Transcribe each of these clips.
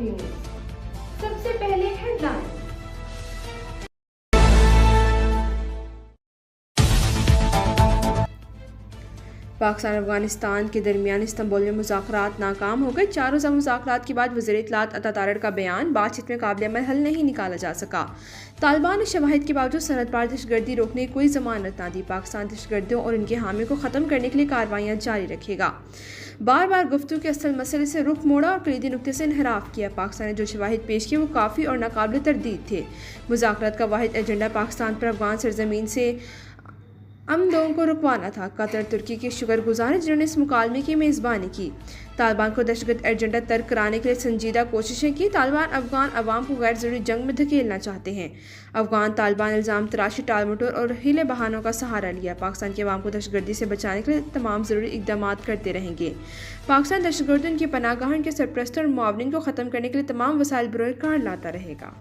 TV news. सबसे पहले headline. Pakistan Afghanistan के दरमियान इस्तांबुल में मुज़ाकरात नाकाम हो गए। 4 रोज़ा मुज़ाकरात के बाद वज़ीर इत्तलात अता तारड़ का बयान, बातचीत में काबिल अमल हल नहीं निकाला जा सका। तालिबान ने शवाहिद के बावजूद सरहद पार दहशतगर्दी रोकने की कोई जमानत ना दी। पाकिस्तान दहशतगर्दियों और इनके हामियों को ख़त्म करने के लिए कार्रवाइयाँ जारी रखेगा। बार बार गुफ्तगू के असल मसले से रुख मोड़ा और कलीदी नुक्ते से इनहराफ किया। पाकिस्तान ने जो शवाहिद पेश किए वो काफ़ी और नाकाबिल तरदीद थे। मुज़ाकरात का वाहिद एजेंडा पाकिस्तान पर अफगान सरजमीन से हम लोगों को रुकवाना था। कतर तुर्की के शुक्रगुजार हैं जिन्होंने इस मुकालमे की मेज़बानी की। तालिबान को दहशतगर्द एजेंडा तर्क कराने के लिए संजीदा कोशिशें की। तालिबान अफगान अवाम को गैर ज़रूरी जंग में धकेलना चाहते हैं। अफगान तालिबान इल्ज़ाम तराशी, टाल मटोल और हीले बहानों का सहारा लिया। पाकिस्तान के अवाम को दहशतगर्दी से बचाने के लिए तमाम ज़रूरी इक़दाम करते रहेंगे। पाकिस्तान दहशतगर्दों, इनके पनाहगाह, इनके सरपरस्तों और मुआवनिन को ख़त्म करने के लिए तमाम वसाइल बरोए कार लाता रहेगा।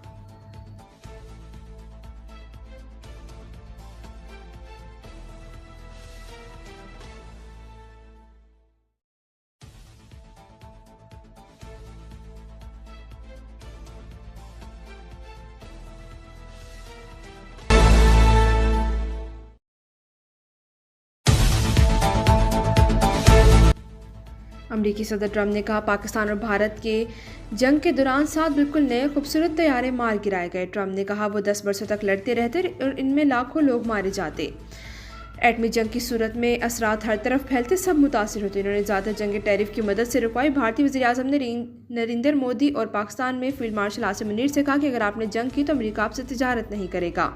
अमरीकी सदर ट्रंप ने कहा, पाकिस्तान और भारत के जंग के दौरान 7 बिल्कुल नए खूबसूरत तैयारे मार गिराए गए। ट्रंप ने कहा, वो 10 बरसों तक लड़ते रहते और इनमें लाखों लोग मारे जाते। एटमी जंग की सूरत में असरात हर तरफ फैलते, सब मुतासिर होते। इन्होंने ज़्यादा जंग टैरिफ की मदद से रुकवाई। भारतीय वज़ीर आज़म ने नरेंद्र मोदी और पाकिस्तान में फील्ड मार्शल आसिम मुनीर से कहा कि अगर आपने जंग की तो अमेरिका आपसे तिजारत नहीं करेगा।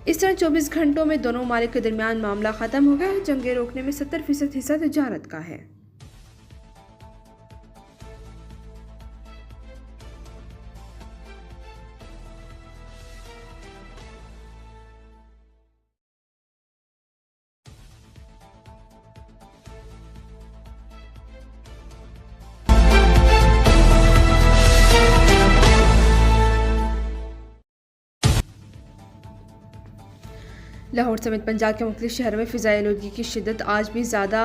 इस तरह 24 घंटों में दोनों ममालिक के दरमियान मामला ख़त्म हो गया है। जंगें रोकने में 70% हिस्सा तिजारत का है। लाहौर समेत पंजाब के मुख्तलिफ शहरों में फ़िज़ाई आलूदगी की शिद्दत आज भी ज़्यादा।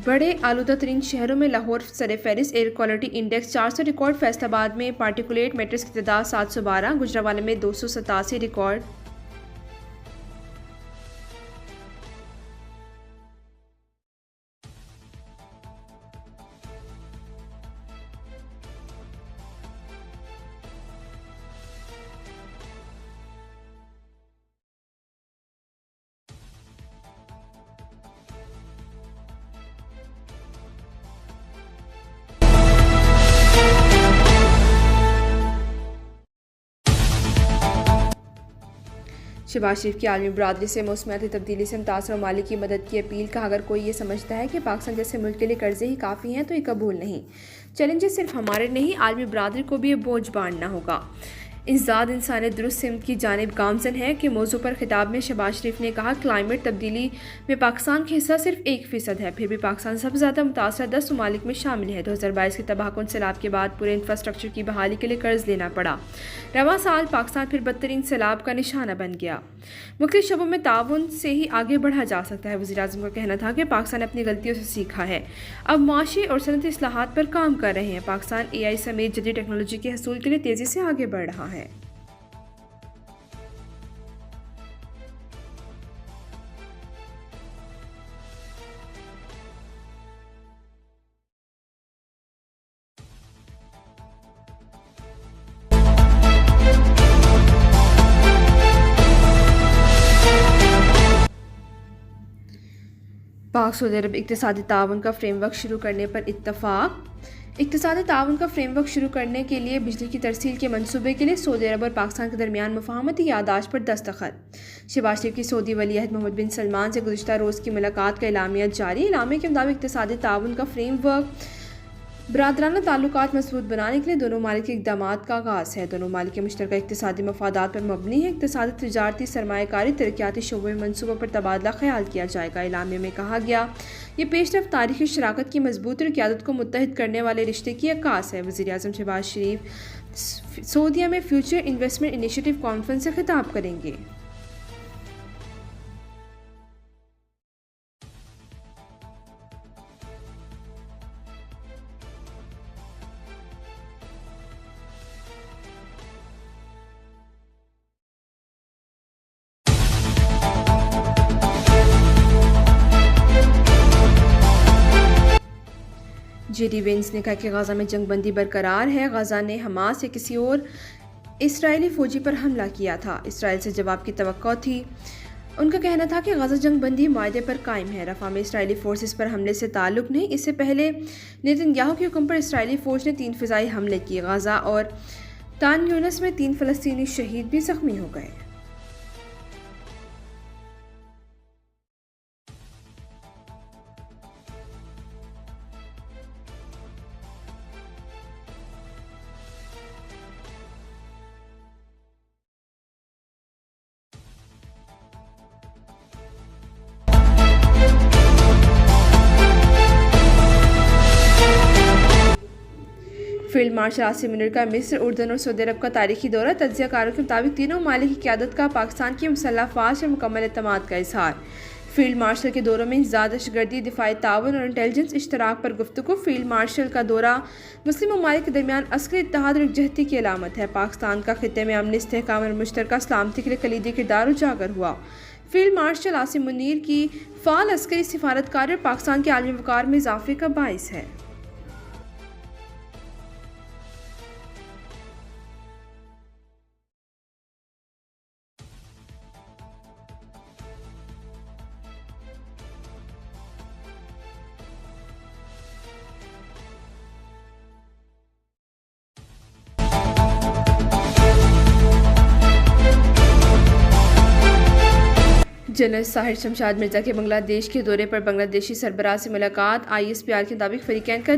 बड़े आलूदा तरीन शहरों में लाहौर सर-ए-फ़हरिस्त air quality index 400 record, Faisalabad में पार्टिकुलेट मैटर्स की तादाद 712, गुजरांवाले में 287 रिकॉर्ड। शहबाज शरीफ की आलमी बरादरी से मौसमियाती तब्दीली से मुतासर ममालिक की मदद की अपील। का अगर कोई ये समझता है कि पाकिस्तान जैसे मुल्क के लिए कर्जे ही काफ़ी हैं तो ये कबूल नहीं। चैलेंजेस सिर्फ हमारे नहीं, आलमी बरादरी को भी ये बोझ बांटना होगा। इंसदाद इंसानियत दुरुस्त सिमत की जानिब गामजन है के मौजू पर खिताब में शहबाज शरीफ ने कहा, क्लाइमेट तब्दीली में पाकिस्तान का हिस्सा सिर्फ 1% है, फिर भी पाकिस्तान सबसे ज़्यादा मुतासर 10 ममालिक में शामिल है। 2022 के तबाहकुन सैलाब के बाद पूरे इंफ्रास्ट्रक्चर की बहाली के लिए कर्ज लेना पड़ा। रवां साल पाकिस्तान फिर बदतरीन सैलाब का निशाना बन गया। मुख्तलिफ शोबों में ताउन से ही आगे बढ़ा जा सकता है। वज़ीर आज़म का कहना था कि पाकिस्तान ने अपनी गलतियों से सीखा है, अब माशी और सनती इस्लाहात पर काम कर रहे हैं। पाकिस्तान AI समेत जदीद टेक्नोलॉजी के हसूल के लिए तेज़ी से आगे बढ़ रहा है। पाक सऊदी अरब इक़्तिसादी ताउन का फ्रेमवर्क शुरू करने पर इत्तफ़ाक़। इक़्तिसादी ताउन का फ्रेमवर्क शुरू करने के लिए बिजली की तरसील के मंसूबे के लिए सऊदी अरब और पाकिस्तान के दरमियान मुफ़ाहमती याददाश्त पर दस्तखत। शहबाज शरीफ की सऊदी वली अहद मोहम्मद बिन सलमान से गुज़िश्ता रोज़ की मुलाकात का एलामिया जारी। एलामिया के मुताबिक इक़्तिसादी ताउन का फ्रेमवर्क बरादराना ताल्लुकात मजबूत बनाने के लिए दोनों ममालिक के इक़दामात का आगाज़ है। दोनों ममालिक के मुश्तरका इक़्तिसादी मफादात पर मबनी है। इक़्तिसादी, तिजारती, सरमायाकारी, तरक्याती शोबों में मनसूबों पर तबादला ख्याल किया जाएगा। एलामिया में कहा गया, ये पेशरफ़्त तारीख़ी शराकत की मजबूती और क़यादत को मुत्तहिद करने वाले रिश्ते की अक्कास है। वज़ीर आज़म शहबाज शरीफ सऊदीया में फ्यूचर इन्वेस्टमेंट इनिशिएटिव कॉन्फ्रेंस से खिताब करेंगे। जेडी वेंस ने कहा कि गाज़ा में जंगबंदी बरकरार है। गाज़ा ने हमास या किसी और इसराइली फ़ौजी पर हमला किया था। इसराइल से जवाब की तवक्को थी। उनका कहना था कि गाज़ा जंगबंदी मायदे पर कायम है। रफ़ा में इसराइली फोर्सेस पर हमले से ताल्लुक़ नहीं। इससे पहले नेतन्याहू के हुक्म पर इसराइली फ़ौज ने 3 फ़िज़ाई हमले किए। गाज़ा और तान यूनस में 3 फ़लस्तीनी शहीद भी ज़ख्मी हो गए। फील्ड मार्शल आसिम मुनीर का मिस्र, उर्दन और सऊदी अरब का तारीखी दौरा। तज्ज़ियाकारों के मुताबिक तीनों ममालिक की क़यादत का पाकिस्तान की मुसल्लह अफ़वाज पर मुकम्मल एतमाद का इज़हार। फील्ड मार्शल के दौरों में इंसदाद, दहशतगर्दी, दिफाई ताउन और इंटेलिजेंस इश्तराक पर गुफ्तगू। फील्ड मार्शल का दौरा मुस्लिम ममालिक के दरमियान अस्करी इत्तेहाद और यकजहती की अलामत है। पाकिस्तान का खित्ते में अमन, इस्तेहकाम और मुश्तरका सलामती के लिए कलीदी किरदार उजागर हुआ। फील्ड मार्शल आसिम मुनीर की फ़ाल अस्करी सिफारतकारी और पाकिस्तान के आलमी वक़ार में इजाफे का बाइस है। जनरल साहिर शमशाद मिर्ज़ा के बांग्लादेश के दौरे पर बांग्लादेशी सरबराह से मुलाकात। ISPR के मुताबिक फ़रीक़ैन का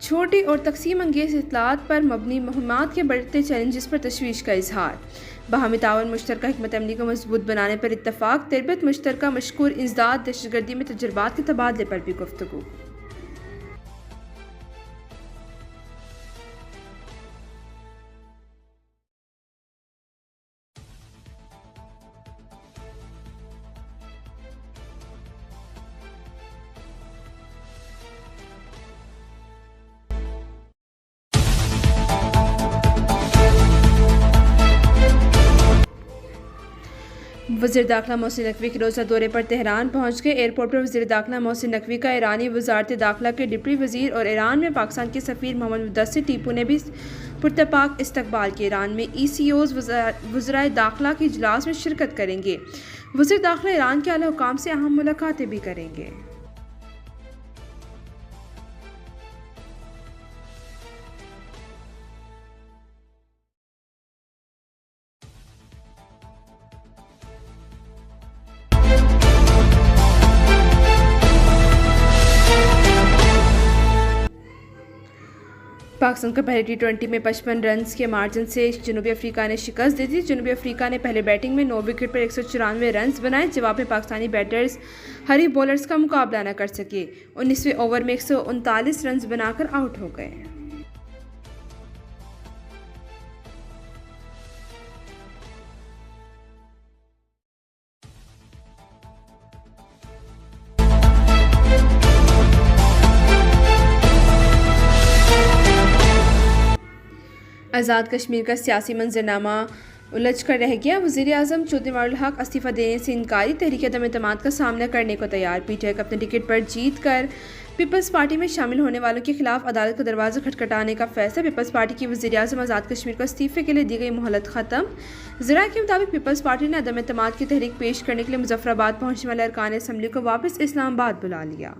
छोटी और तकसीम अंगेज़ इत्तलात पर मबनी मुहिम्मात के बढ़ते चैलेंजेस पर तशवीश का इजहार। बाहमी ताउन, मुश्तरका हिकमत अमली को मजबूत बनाने पर इत्तफ़ाक़। तरबियत मुश्तरका मशकूर इंसदाद, दहशतगर्दी में तजुर्बात के तबादले पर भी गुफ्तगू। वज़ीर दाखिला मोहसिन नकवी के रोज़ा दौरे पर तेहरान पहुँच गए। एयरपोर्ट पर वज़ीर दाखिला मोहसिन नकवी का ईरानी वज़ारत दाखिला के डिप्टी वज़ीर और ईरान में पाकिस्तान के सफ़ीर मोहम्मद मुदस्सिर टीपू ने भी पुरतपाक इस्तकबाल किया। ईरान में ECOs वज़राए दाखिला के इजलास में शिरकत करेंगे। वज़ीर दाखिला ईरान के आला हुकाम से अहम मुलाकातें भी करेंगे। पाकिस्तान को पहले T20 में 55 रन के मार्जिन से जनूबी अफ्रीका ने शिकस्त दी थी। जनूबी अफ्रीका ने पहले बैटिंग में 9 विकेट पर 194 रन बनाए। जवाब में पाकिस्तानी बैटर्स हरीफ बॉलर्स का मुकाबला न कर सके। 19वें ओवर में 139 रन बनाकर आउट हो गए। आज़ाद कश्मीर का सियासी मंजरनामा उलझ कर रह गया। वज़ीर आज़म चौधरी मारुल हक इस्तीफ़ा देने से इनकारी। तहरीक अदम एतमाद का सामना करने को तैयार। PTI को अपने टिकट पर जीत कर पीपल्स पार्टी में शामिल होने वालों के खिलाफ अदालत का दरवाज़ा खटखटाने का फैसला। पीपल्स पार्टी की वज़ीर आज़म आज़ाद कश्मीर को इस्तीफ़े के लिए दी गई मोहलत ख़त्म। ज़राए के मुताबिक पीपल्स पार्टी ने अदम एतमाद की तहरीक पेश करने के लिए मुज़फ़्फ़राबाद पहुँचने वाले अरकान असम्बली को वापस इस्लामाबाद बुला लिया।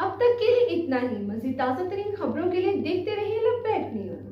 अब तक के लिए इतना ही। मज़ीद ताज़ा तरीन खबरों के लिए देखते रहिए लपैक न्यूज़।